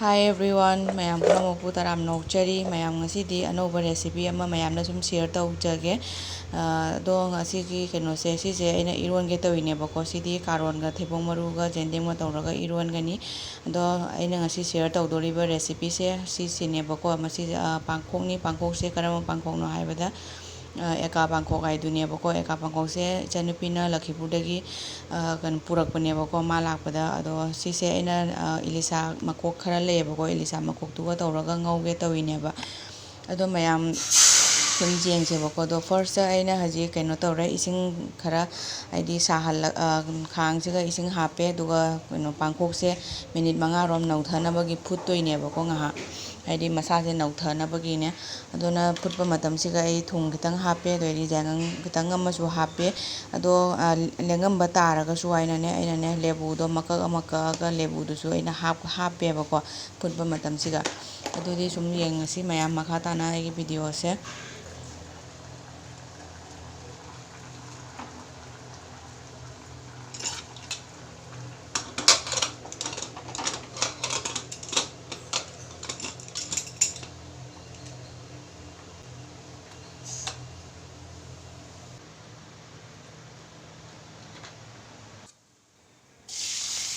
Hi everyone, mayam punamoku taram nokchari mayam ngasidi anova recipe ama mayamna sum share tawjage. Do ngasigi kenose sise aina ironge tawine bako sidi karon ga thebong maru ga jendem ga tawraga iron gani. Do aina ngasi share tawdoriba recipe se sine bako masi pangkok ni pangkok se karama pangkok no haibada eka pangkok haidune bako eka pangkok se chanupina Lakhipurdagi kan purakpanebako ma lakpada ado sise aina ilisa makok khara leyebako ilisa makoktuga tawraga ngauge tawineba ado mayam sum jengsebako do first aina haji kaino tawre ising khara haidi sahal khangsiga ising hape duga kaino pangkokse minute 5 rom nauthana futtoinebako ngaha haidi masase nauthana adona futpa matamsiga ai thum khitang hape doiri jangang khitang amasu hape ado lengamba taragasu aina ne lebu do makak amaka ga lebu du su aina hape bako futpa matamsiga adudi sum yengasi mayam makha tana ai video se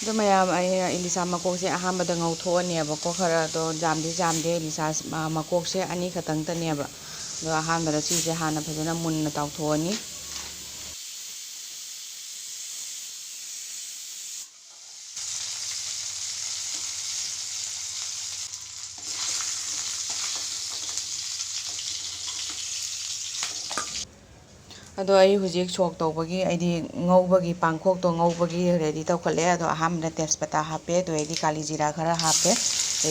do mayam ai ilisa makokse ahambada ngauthoanebako khara do jamde ilisa makokse ani khatang taneba do ahambada sise hana phajana munna tawthoani ado ai hujik sok tawbagi aidi ngaubagi pangkhokto ngaubagi ready tawkhale ado ahambada tejpata hape do aidi kali jira khara hape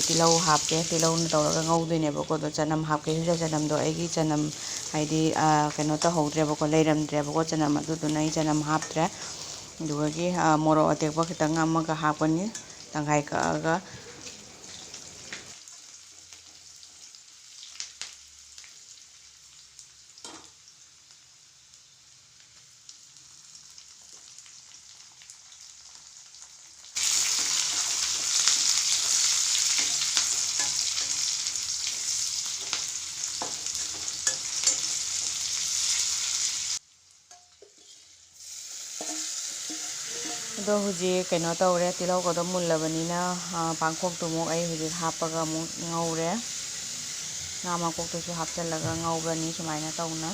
tilau hape tilau na tawraga ngaudoinebako do chanam hapke chanam do aigi chanam haidi kaino tahowdrebako leiramdrebako chanam aduduna ai chanam haptre dugagi morok atekpa khitang amaga hapani tanghai kaaga do hujik kaino tawre tilau ko do mullabanina pangkhokto mo ai hujik hapaga mo ngaure nga makokto su hapchalaga ngaurani sumaina tawna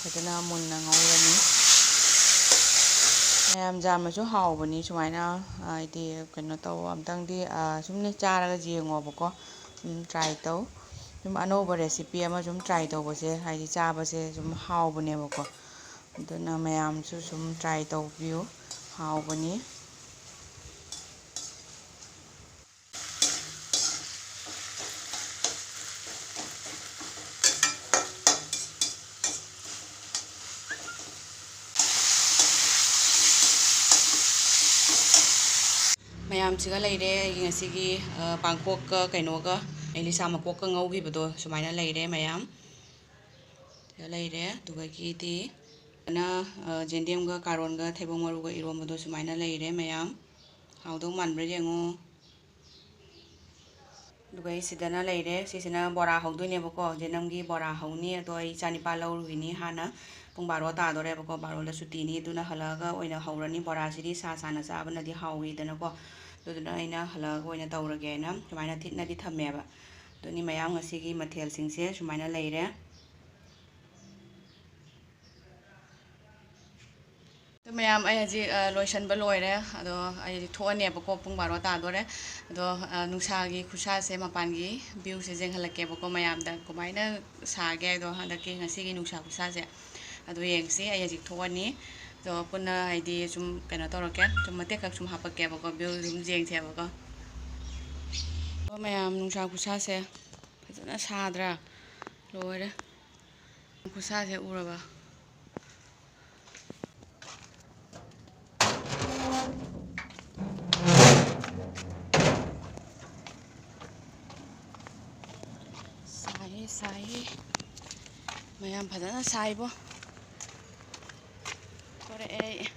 fajana munna ngaurani mayam jamasu hawbani sumaina haidi kaino taw amtangdi sumne charaga jengobako try taw sum anova recipe ama sum try tawbase haidi chabase sum hawbanebako aduna mayamsu sum try tawbiu hawbani mayamsiga leire ngasigi pangkokka kainoga elisa makokka ngaugibado sumaina leire mayam leire dugagidi na jendemga karonga thebong maruga iromado sumaina leire mayam hawdo manbra yengo dugai sidana leire sisina bora hawdoinebako jenamgi bora hawni ado ai chanipa laurugini hana pung 12 tadorebako 12 da sutini duna halaga oina hawrani bora sidi sana chabanadi hawidana ko duduna aina halaga oina tawragena sumaina thitnadi thameba duni mayam ngasigi mathel singse sumaina leire mayam ai haji loisanba loire ado ai thoanebako pung 12 tadore ado nungsagi khusase mapangi view se jenghalakebako mayamda kumaina sage ado handaki ngasigi nungsa khusase ado yengsi ai haji thoani do puna haidi sum kaino tawrake sum matekak sum hapakebako view sum jengsebako mayam nungsa khusase fajana sadra loire khusase uraba sai mayam fajana saibo kore ai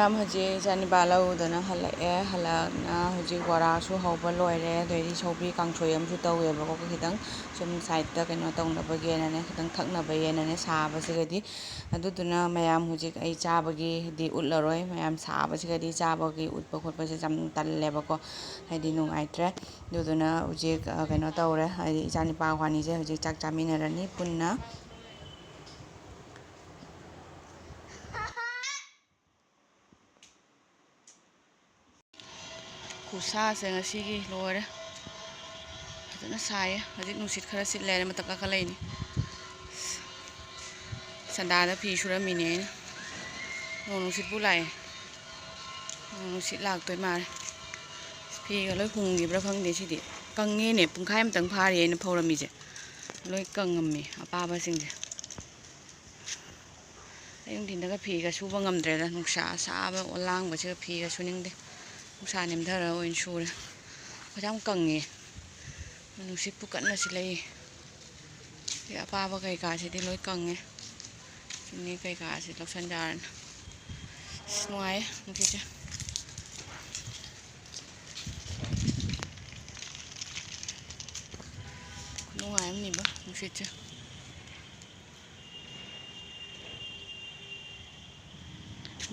ꯃꯌꯥꯝ ꯍꯧꯖꯤꯛ ꯏꯆꯥꯅꯤꯄꯥ ꯂꯧꯗꯅ ꯍꯜꯂꯛꯑꯦ ꯍꯜꯂꯛꯅ ꯍꯧꯖꯤꯛ ꯕꯣꯔꯥꯁꯨ ꯍꯧꯕ ꯂꯣꯏꯔꯦ ꯑꯗꯩꯗꯤ ꯁꯧꯒ꯭ꯔꯤ ꯀꯥꯡꯁꯣꯏ ꯑꯃꯁꯨ ꯇꯧꯋꯦꯕꯀꯣ ꯈꯤꯇꯪ ꯁꯨꯝ ꯁꯥꯏꯠꯇ ꯀꯩꯅꯣ ꯇꯧꯅꯕꯒꯤꯅꯅꯦ ꯈꯤꯇꯪ ꯊꯛꯅꯕꯒꯤꯅꯅꯦ ꯁꯥꯕꯁꯤꯒꯗꯤ ꯑꯗꯨꯗꯨꯅ ꯃꯌꯥꯝ ꯍꯧꯖꯤꯛ ꯑꯩ ꯆꯥꯕꯒꯤꯗꯤ ꯎꯠꯂꯔꯣꯏ ꯃꯌꯥꯝ ꯁꯥꯕꯁꯤꯒꯗꯤ ꯆꯥꯕꯒꯤ ꯎꯠꯄ ꯈꯣꯠꯄꯁꯦ ꯌꯥꯝ ꯇꯜꯂꯦꯕꯀꯣ ꯍꯥꯏꯗꯤ ꯅꯨꯡꯉꯥꯏꯇ꯭ꯔꯦ ꯑꯗꯨꯗꯨꯅ ꯍꯧꯖꯤꯛ ꯀꯩꯅꯣ ꯇꯧꯔꯦ ꯍꯥꯏꯗꯤ ꯏꯆꯥꯅꯤꯄꯥ ꯑꯩꯈꯣꯏꯅꯤꯁꯦ ꯍꯧꯖꯤꯛ ꯆꯥꯛ ꯆꯥꯃꯤꯟꯅꯔꯅꯤ ꯄꯨꯟꯅ ꯈꯨꯠꯁꯥꯁꯦ ꯉꯁꯤꯒꯤ ꯂꯣꯏꯔꯦ ꯐꯖꯅ ꯁꯥꯏꯌꯦ ꯍꯧꯖꯤꯛ ꯅꯨꯡꯁꯤꯠ ꯈꯔ ꯁꯤꯠꯂꯦ ꯃꯊꯛ ꯀꯥꯈꯠꯂꯛꯏꯅꯤ ꯁꯟꯗꯥꯗ ꯐꯤ ꯁꯨꯔꯝꯃꯤꯅꯦ ꯑꯩꯅ ꯅꯣꯡ ꯅꯨꯡꯁꯤꯠꯄꯨ ꯂꯥꯛꯑꯦ ꯅꯣꯡ ꯅꯨꯡꯁꯤꯠ ꯂꯥꯛꯇꯣꯏ ꯃꯥꯜꯂꯦ ꯐꯤꯒ ꯂꯣꯏ ꯍꯨꯡꯈꯤꯕ꯭ꯔꯥ ꯈꯪꯗꯦ ꯁꯤꯗꯤ ꯀꯪꯉꯦꯅꯦ ꯄꯨꯡꯈꯥꯏ ꯑꯃꯇꯪ ꯐꯥꯔꯤ ꯑꯩꯅ ꯐꯧꯔꯝꯃꯤꯁꯦ ꯂꯣꯏ ꯀꯪꯉꯝꯃꯤ ꯑꯄꯥꯕꯁꯤꯡꯁꯦ ꯑꯌꯨꯛ ꯅꯨꯡꯊꯤꯟꯗꯒ ꯐꯤꯒ ꯁꯨꯕ ꯉꯝꯗ꯭ꯔꯦꯗ ꯅꯨꯡꯁꯥ ꯁꯥꯕ ꯑꯣꯂꯥꯡꯕꯁꯤꯒ ꯐꯤꯒ ꯁꯨꯅꯤꯡꯗꯦ ꯅꯨꯡꯁꯥ ꯅꯦꯝꯊꯔꯒ ꯑꯣꯏꯅ ꯁꯨꯔꯦ ꯌꯥꯝ ꯀꯪꯉꯦ ꯅꯨꯡꯁꯤꯠꯄꯨ ꯀꯟꯅ ꯁꯤꯠꯂꯛꯏ ꯑꯄꯥꯕ ꯀꯩꯀꯥꯁꯤꯗꯤ ꯂꯣꯏ ꯀꯪꯉꯦ ꯆꯤꯅꯤ ꯀꯩꯀꯥꯁꯤ ꯂꯧꯁꯟ ꯌꯥꯔꯅꯤ ꯅꯨꯡꯉꯥꯏꯌꯦ ꯅꯨꯡꯁꯤꯠꯁꯦ ꯅꯨꯡꯉꯥꯏ ꯑꯃꯅꯤꯕ ꯅꯨꯡꯁꯤꯠꯁꯦ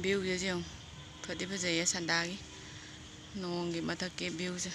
ꯚ꯭ꯌꯨꯁꯦ ꯌꯦꯡꯉꯨ ꯐꯗꯤ ꯐꯖꯩꯌꯦ ꯁꯟꯗꯥꯒꯤ ꯅꯣꯡꯒꯤ ꯃꯊꯛꯀꯤ ꯚ꯭ꯌꯨꯁꯦ